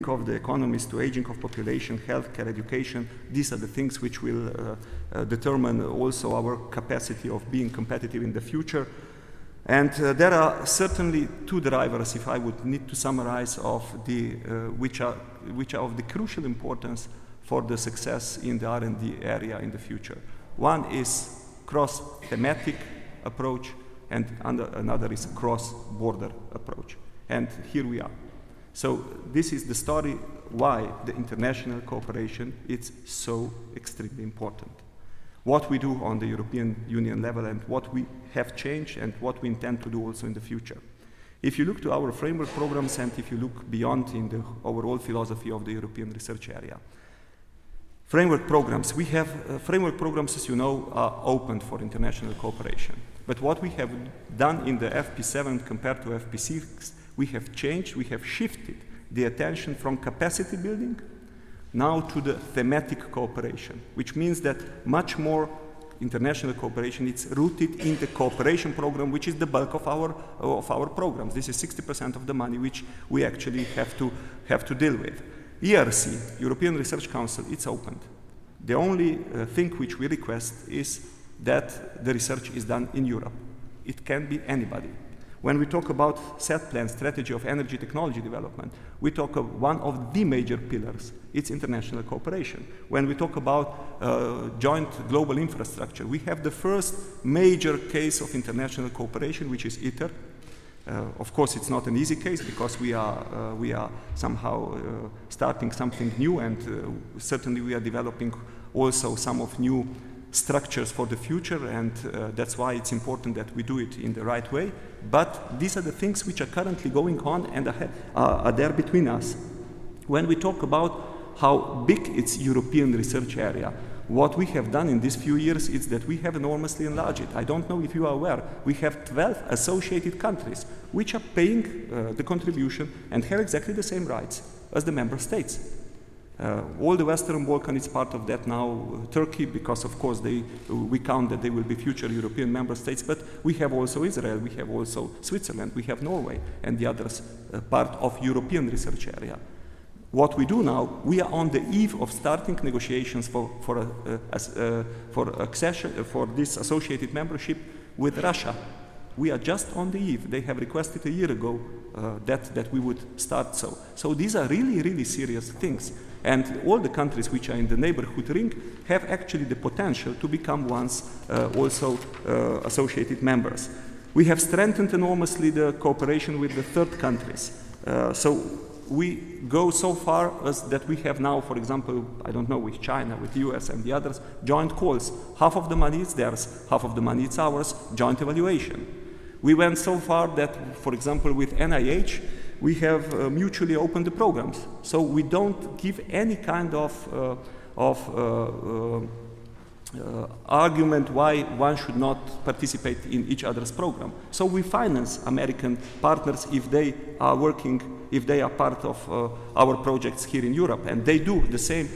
of the economies to aging of population, healthcare, education. These are the things which will determine also our capacity of being competitive in the future. And there are certainly two drivers, if I would need to summarize, of the, which are of the crucial importance for the success in the R&D area in the future. One is cross-thematic approach, and another is cross-border approach. And here we are. So this is the story why the international cooperation is so extremely important. What we do on the European Union level and what we have changed and what we intend to do also in the future. If you look to our framework programs and if you look beyond in the overall philosophy of the European research area, framework programs, we have framework programs, as you know, are open for international cooperation. But what we have done in the FP7 compared to FP6, we have changed, we have shifted the attention from capacity building now to the thematic cooperation, which means that much more international cooperation is rooted in the cooperation program, which is the bulk of our programs. This is 60% of the money which we actually have to deal with. ERC, European Research Council, it's opened. The only thing which we request is that the research is done in Europe. It can be anybody. When we talk about set plan, strategy of energy technology development, we talk of one of the major pillars. It's international cooperation. When we talk about joint global infrastructure, we have the first major case of international cooperation, which is ITER. Of course, it's not an easy case because we are somehow starting something new, and certainly we are developing also some of new structures for the future, and that's why it's important that we do it in the right way. But these are the things which are currently going on and are there between us. When we talk about how big it's European research area, what we have done in these few years is that we have enormously enlarged it. I don't know if you are aware, we have 12 associated countries which are paying the contribution and have exactly the same rights as the member states. All the Western Balkan is part of that now. Turkey, because of course we count that they will be future European member states, but we have also Israel, we have also Switzerland, we have Norway, and the others part of European research area. What we do now, we are on the eve of starting negotiations for accession, for this associated membership with Russia. We are just on the eve. They have requested a year ago that we would start so. So these are really, really serious things. And all the countries which are in the neighborhood ring have actually the potential to become once also associated members. We have strengthened enormously the cooperation with the third countries. So we go so far as that we have now, for example, I don't know, with China, with the US and the others, joint calls. Half of the money is theirs, half of the money is ours, joint evaluation. We went so far that, for example, with NIH, we have mutually opened the programs. So we don't give any kind of argument why one should not participate in each other's program. So we finance American partners if they are working, if they are part of our projects here in Europe, and they do the same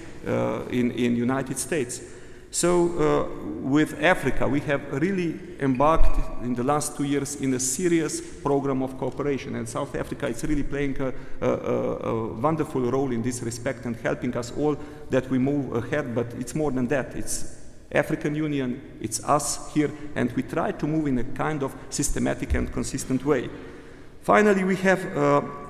in United States. So with Africa, we have really embarked in the last 2 years in a serious program of cooperation, and South Africa is really playing a wonderful role in this respect and helping us all that we move ahead, but it's more than that. It's African Union, it's us here, and we try to move in a kind of systematic and consistent way. Finally, we have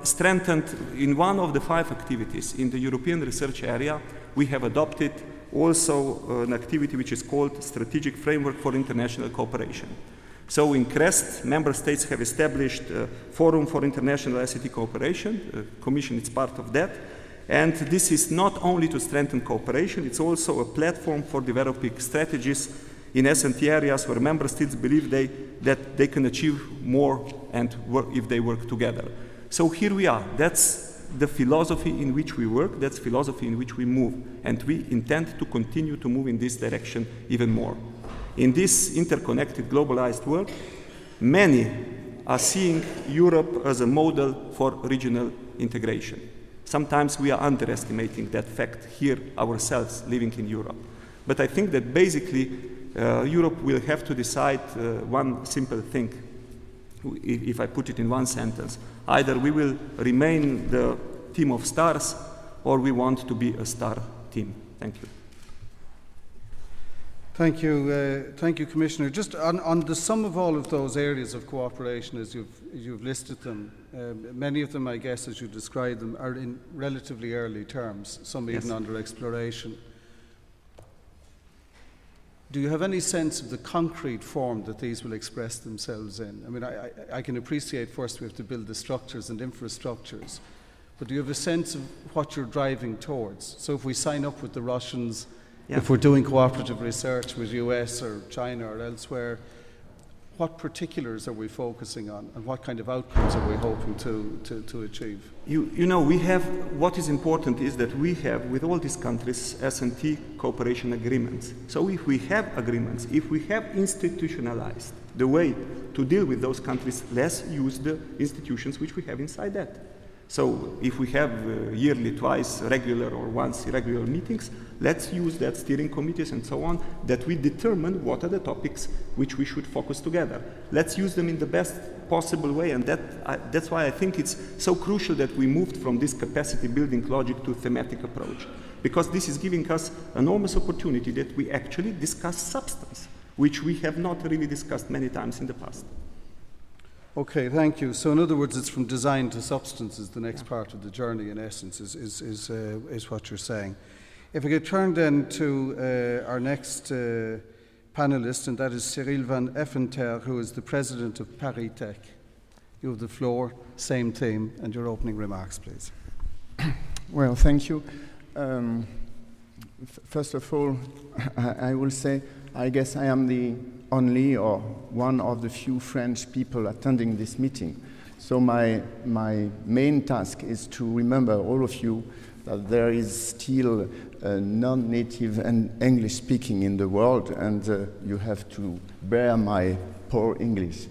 strengthened in one of the 5 activities in the European research area, we have adopted also an activity which is called Strategic Framework for International Cooperation. So in CREST, member states have established a Forum for International ICT Cooperation. The Commission is part of that. And this is not only to strengthen cooperation, it's also a platform for developing strategies in S&T areas where member states believe that they can achieve more and work if they work together. So here we are. That's the philosophy in which we work, that's philosophy in which we move, and we intend to continue to move in this direction even more. In this interconnected, globalized world, many are seeing Europe as a model for regional integration. Sometimes we are underestimating that fact here ourselves, living in Europe. But I think that basically Europe will have to decide one simple thing. If I put it in one sentence, either we will remain the team of stars, or we want to be a star team. Thank you. Thank you, Commissioner. Just on the sum of all of those areas of cooperation, as you've listed them, many of them, I guess, as you described them, are in relatively early terms, some even under exploration. Do you have any sense of the concrete form that these will express themselves in? I mean, I can appreciate first we have to build the structures and infrastructures, but do you have a sense of what you're driving towards? So if we sign up with the Russians, if we're doing cooperative research with US or China or elsewhere, what particulars are we focusing on, and what kind of outcomes are we hoping to achieve? You know, we have, what is important is that we have, with all these countries, S&T cooperation agreements. So if we have agreements, if we have institutionalized the way to deal with those countries, let's use the institutions which we have inside that. So if we have yearly, twice regular or once irregular meetings, let's use that steering committees and so on, that we determine what are the topics which we should focus together. Let's use them in the best possible way, and that's why I think it's so crucial that we moved from this capacity building logic to thematic approach, because this is giving us enormous opportunity that we actually discuss substance, which we have not really discussed many times in the past. Okay, thank you. So in other words, it's from design to substance is the next part of the journey, in essence, is what you're saying. If we could turn then to our next panelist, and that is Cyrille van Effenterre, who is the president of ParisTech. You have the floor, same theme, and your opening remarks, please. Well, thank you. First of all, I will say, I guess I am the only or one of the few French people attending this meeting. So my main task is to remember all of you that there is still non-native and English speaking in the world, and you have to bear my poor English.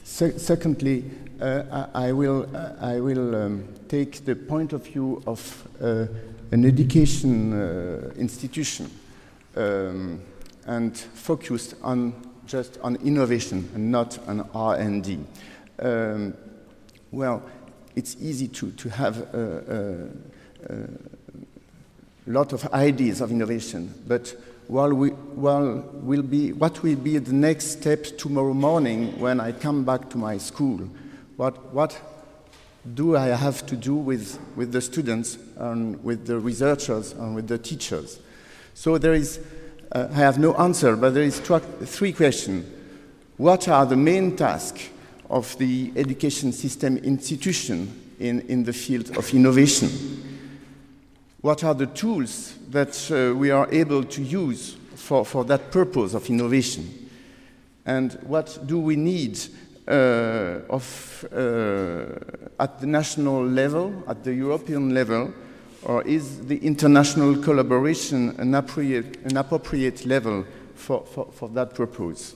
Secondly, I will take the point of view of an education institution and focused just on innovation and not on R&D. Well, it's easy to have a lot of ideas of innovation, but what will be the next step tomorrow morning when I come back to my school? What do I have to do with the students and with the researchers and with the teachers? So there is, I have no answer, but there is three questions. What are the main tasks of the education system institution in the field of innovation? What are the tools that we are able to use for that purpose of innovation? And what do we need at the national level, at the European level, or is the international collaboration an appropriate level for that purpose?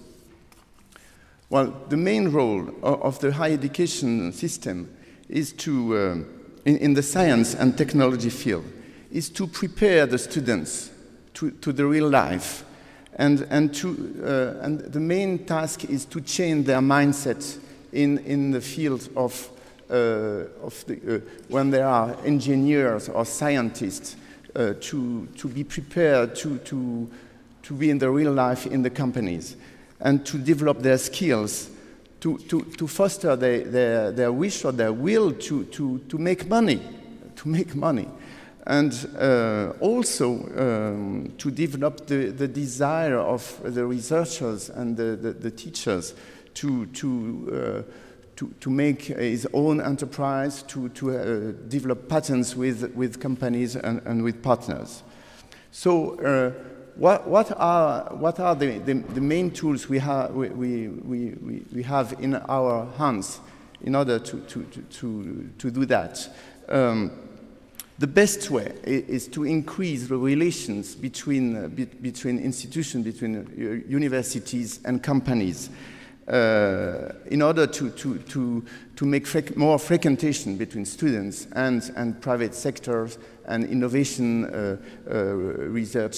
Well, the main role of the higher education system is to, in the science and technology field, is to prepare the students to the real life, and the main task is to change their mindset in the field of when they are engineers or scientists, to be prepared to be in the real life in the companies, and to develop their skills, to foster their wish or their will to make money, and also to develop the desire of the researchers and the teachers to make his own enterprise, to develop patents with companies and with partners. So what are the main tools we have in our hands in order to do that? The best way is to increase the relations between institutions, between universities and companies, in order to make more frequentation between students and private sectors and innovation research